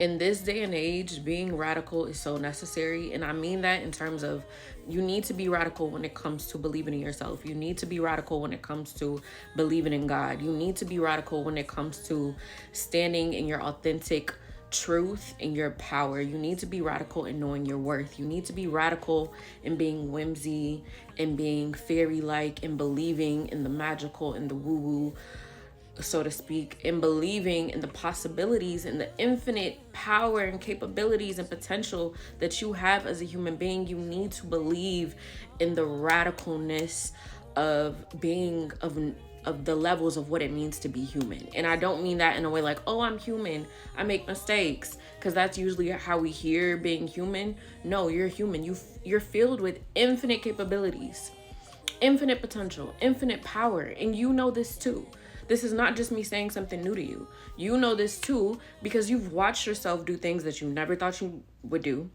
In this day and age, being radical is so necessary. And I mean that in terms of you need to be radical when it comes to believing in yourself. You need to be radical when it comes to believing in God. You need to be radical when it comes to standing in your authentic truth and your power. You need to be radical in knowing your worth. You need to be radical in being whimsy and being fairy like and believing in the magical and the woo woo, so to speak, in believing in the possibilities and the infinite power and capabilities and potential that you have as a human being. You need to believe in the radicalness of being of the levels of what it means to be human. And I don't mean that in a way like, oh, I'm human, I make mistakes, because that's usually how we hear being human. No, you're human. You're filled with infinite capabilities, infinite potential, infinite power, and you know this too. This is not just me saying something new to you. You know this too because you've watched yourself do things that you never thought you would do.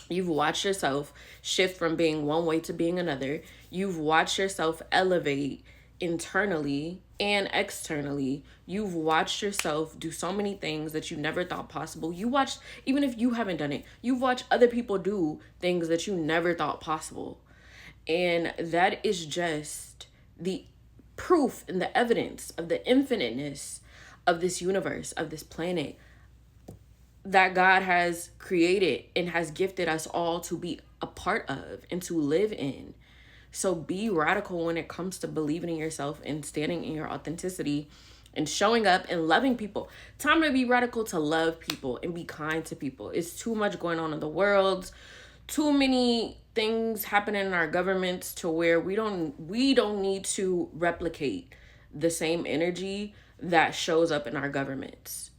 You've watched yourself shift from being one way to being another. You've watched yourself elevate internally and externally. You've watched yourself do so many things that you never thought possible. You watched, even if you haven't done it, you've watched other people do things that you never thought possible. And that is just the proof and the evidence of the infiniteness of this universe, of this planet that God has created and has gifted us all to be a part of and to live in. So be radical when it comes to believing in yourself and standing in your authenticity and showing up and loving people. Time to be radical, to love people and be kind to people. It's too much going on in the world. Too many things happening in our governments to where we don't need to replicate the same energy that shows up in our governments.